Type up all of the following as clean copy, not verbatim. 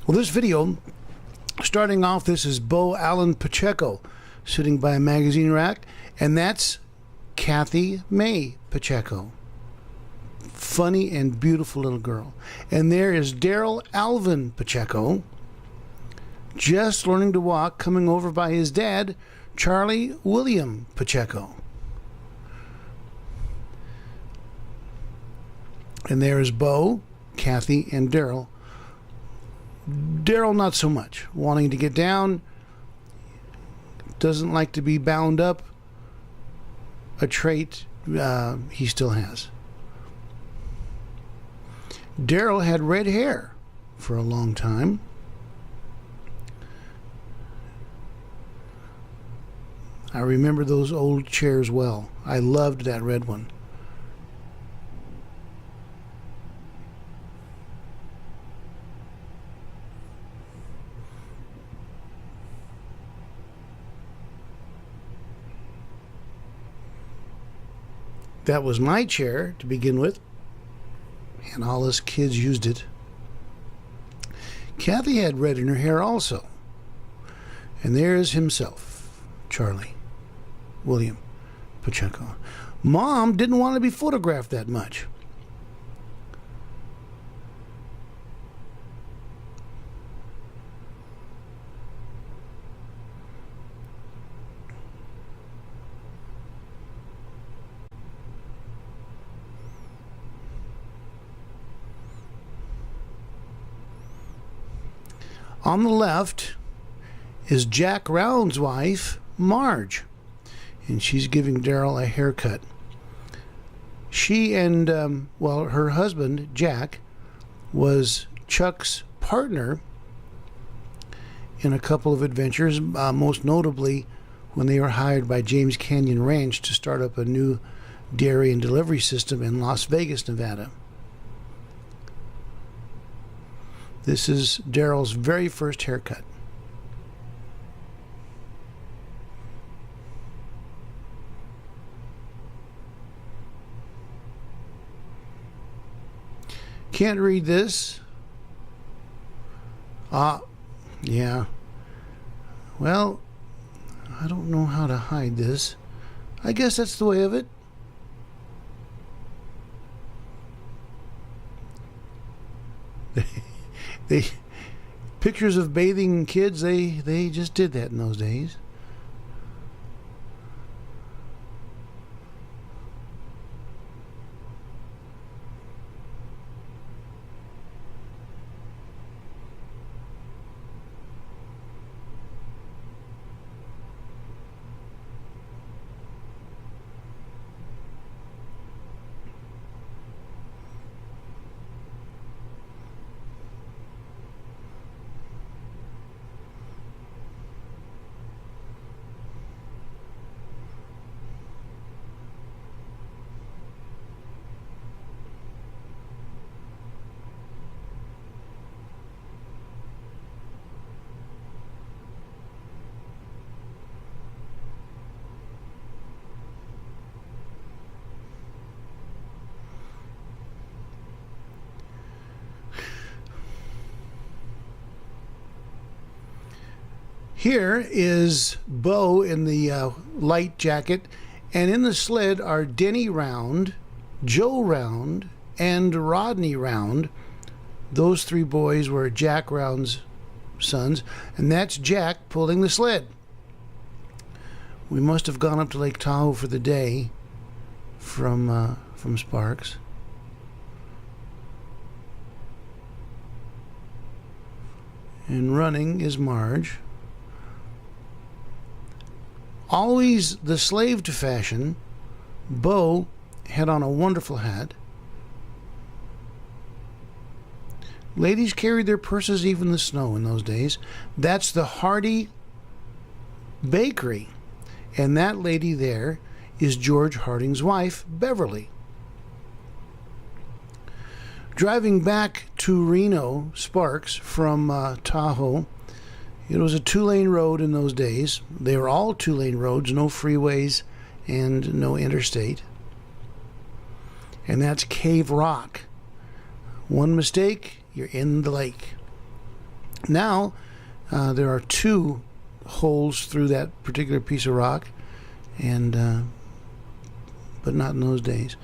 Well, this video, starting off, this is Bo Allen Pacheco sitting by a magazine rack, and that's Kathy May Pacheco. Funny and beautiful little girl. And there is Daryl Alvin Pacheco, just learning to walk, coming over by his dad, Charlie William Pacheco. And there is Bo, Kathy, and Daryl. Daryl not so much, wanting to get down, doesn't like to be bound up, a trait he still has. Daryl had red hair for a long time. I remember those old chairs well. I loved that red one. That was my chair to begin with, and all us kids used it. Kathy had red in her hair also. And there's himself, Charlie William Pacheco. Mom didn't want to be photographed that much. On the left is Jack Round's wife, Marge, and she's giving Daryl a haircut. She and, her husband, Jack, was Chuck's partner in a couple of adventures, most notably when they were hired by James Canyon Ranch to start up a new dairy and delivery system in Las Vegas, Nevada. This is Daryl's very first haircut. Can't read this. Yeah. Well, I don't know how to hide this. I guess that's the way of it. They pictures of bathing kids, they just did that in those days. Here is Bo in the light jacket, and in the sled are Denny Round, Joe Round, and Rodney Round. Those three boys were Jack Round's sons, and that's Jack pulling the sled. We must have gone up to Lake Tahoe for the day from Sparks. And running is Marge. Always the slave to fashion, Bo had on a wonderful hat. Ladies carried their purses even in the snow in those days. That's the Hardy Bakery. And that lady there is George Harding's wife, Beverly. Driving back to Reno, Sparks, from Tahoe, it was a two-lane road in those days. They were all two-lane roads, no freeways and no interstate. And that's Cave Rock. One mistake, you're in the lake. Now, there are 2 holes through that particular piece of rock, and but not in those days.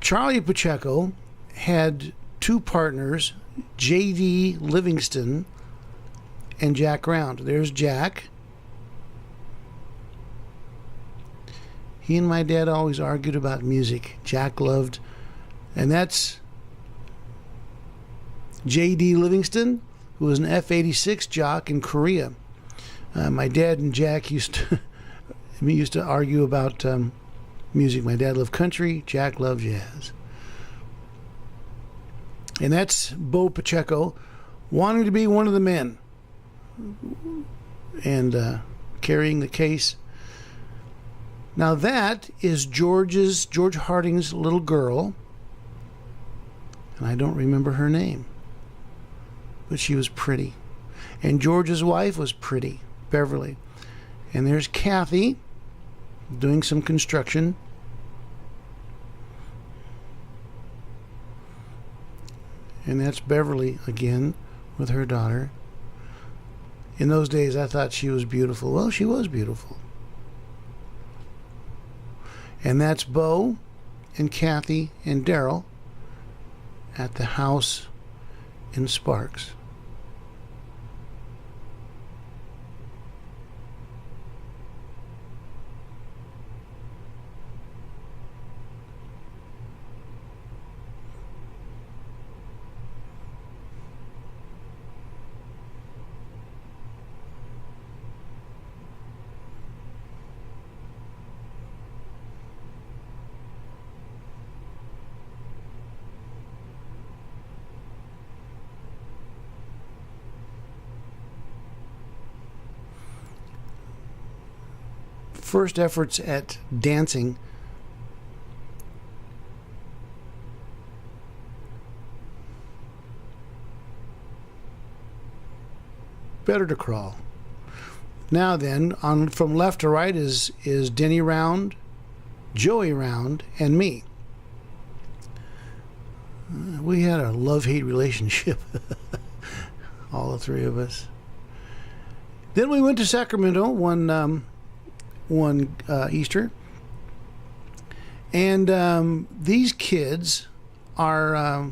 Charlie Pacheco had 2 partners, J.D. Livingston and Jack Round. There's Jack. He and my dad always argued about music. Jack loved, and that's J.D. Livingston, who was an F-86 jock in Korea. My dad and Jack used to argue about music. My dad loved country. Jack loved jazz. And that's Bo Pacheco wanting to be one of the men and carrying the case. Now that is George Harding's little girl, and I don't remember her name, but she was pretty. And George's wife was pretty, Beverly. And there's Kathy doing some construction. And that's Beverly again with her daughter. In those days, I thought she was beautiful. Well, she was beautiful. And that's Bo and Kathy and Daryl at the house in Sparks. First efforts at dancing better to crawl. Now then, from left to right is Denny Round, Joey Round, and me. We had a love-hate relationship, all the 3 of us. Then we went to Sacramento one Easter, and these kids are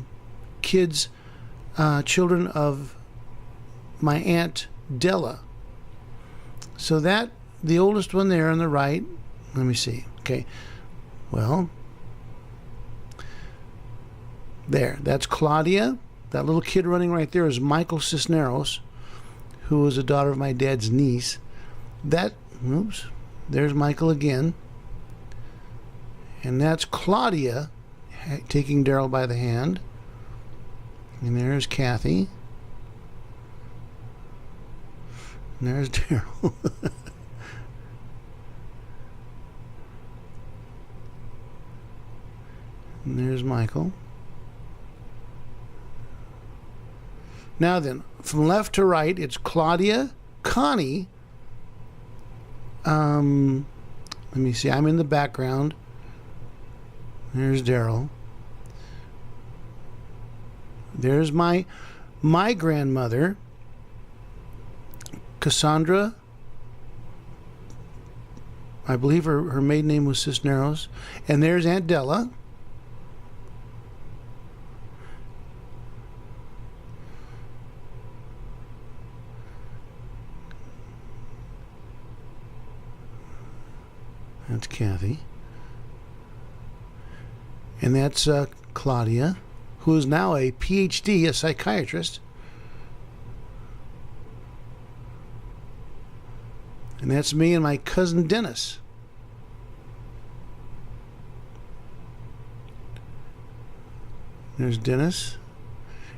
children of my Aunt Della. So that, the oldest one there on the right, let me see, okay, well, there, that's Claudia. That little kid running right there is Michael Cisneros, who was a daughter of my dad's niece. Oops, there's Michael again. And that's Claudia taking Daryl by the hand. And there's Kathy. And there's Daryl. And there's Michael. Now then, from left to right, it's Claudia, Connie. Let me see, I'm in the background. There's Daryl. There's my grandmother, Cassandra. I believe her maiden name was Cisneros. And there's Aunt Della. That's Kathy. And that's Claudia, who is now a PhD, a psychiatrist. And that's me and my cousin Dennis. There's Dennis.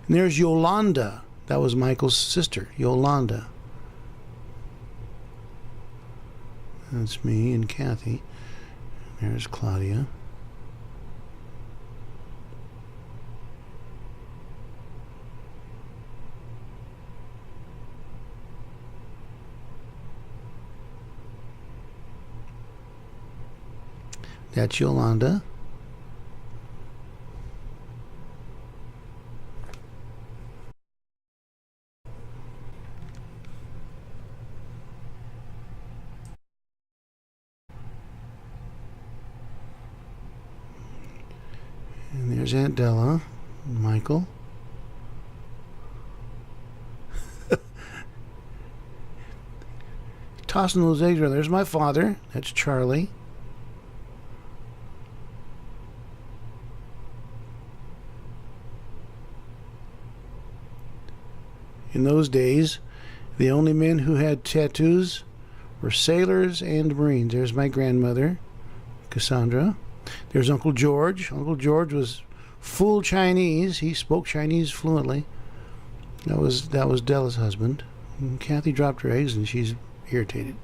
And there's Yolanda. That was Michael's sister, Yolanda. That's me and Kathy. There's Claudia. That's Yolanda. There's Aunt Della, Michael. Tossing those eggs around. There's my father. That's Charlie. In those days, the only men who had tattoos were sailors and Marines. There's my grandmother, Cassandra. There's Uncle George. Uncle George was full Chinese. He spoke Chinese fluently. That was Della's husband. And Kathy dropped her eggs and she's irritated.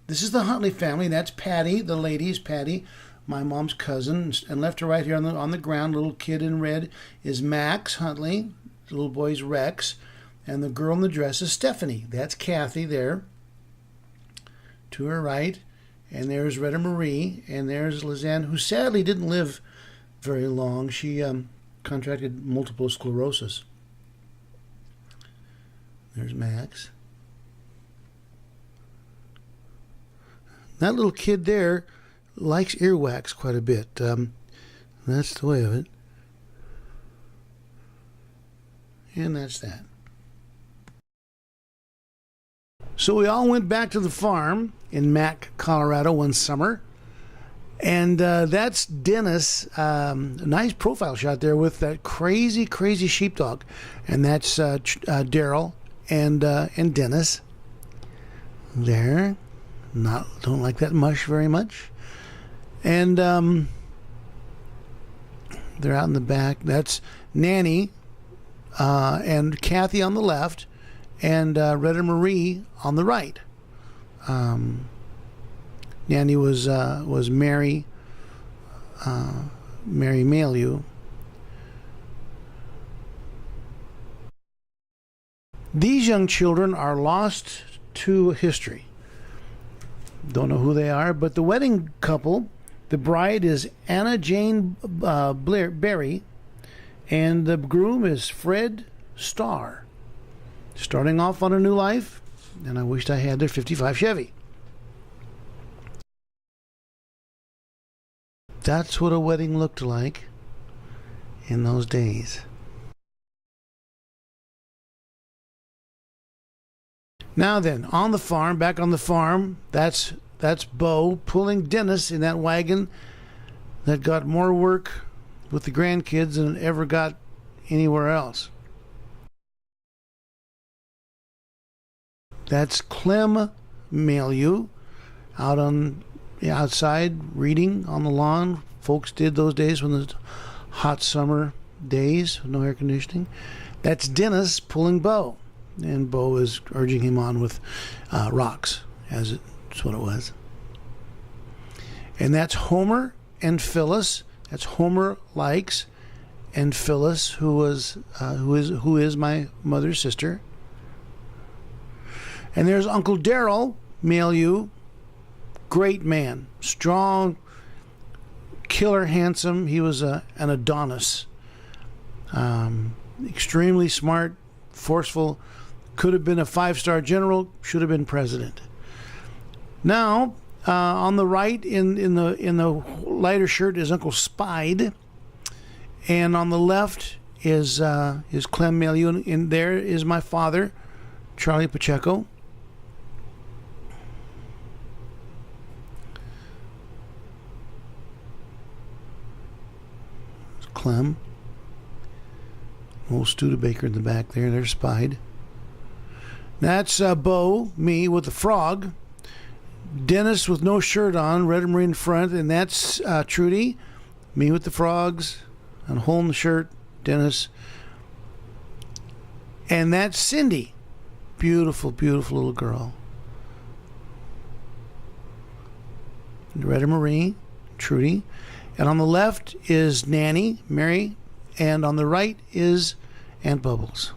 This is the Huntley family. That's Patty, the lady's Patty, my mom's cousin. And left to right here on the ground, little kid in red is Max Huntley. The little boy's Rex. And the girl in the dress is Stephanie. That's Kathy there. To her right. And there's Retta Marie. And there's Lizanne, who sadly didn't live very long. She contracted multiple sclerosis. There's Max. That little kid there likes earwax quite a bit. That's the way of it. And that's that. So we all went back to the farm in Mac, Colorado one summer. And that's Dennis. A nice profile shot there with that crazy, crazy sheepdog. And that's Daryl and Dennis. There. Don't like that mush very much. And they're out in the back. That's Nanny and Kathy on the left, and Retta Marie on the right. Nanny was Mary Malieu. These young children are lost to history. Don't know who they are, but the wedding couple, the bride is Anna Jane Berry, and the groom is Fred Starr. Starting off on a new life, and I wished I had their 55 Chevy. That's what a wedding looked like in those days. Now then, on the farm, back on the farm, that's Bo pulling Dennis in that wagon that got more work with the grandkids than it ever got anywhere else. That's Clem Malieu outside reading on the lawn. Folks did those days when the hot summer days, no air conditioning. That's Dennis pulling Bo. And Bo is urging him on with rocks, that's what it was. And that's Homer and Phyllis. That's Homer likes, and Phyllis, who is my mother's sister. And there's Uncle Daryl Malieu, great man, strong, killer handsome. He was an Adonis, extremely smart, forceful. Could have been a 5-star general, should have been president. Now, on the right, in the lighter shirt, is Uncle Spide, and on the left is Clem Malieu, and there is my father, Charlie Pacheco. Clem, old Studebaker in the back there. There's Spide. That's Bo, me with the frog. Dennis with no shirt on, red and marine in front, and that's Trudy, me with the frogs, and a hole in the shirt, Dennis. And that's Cindy, beautiful, beautiful little girl. Red and marine, Trudy. And on the left is Nanny, Mary, and on the right is Aunt Bubbles.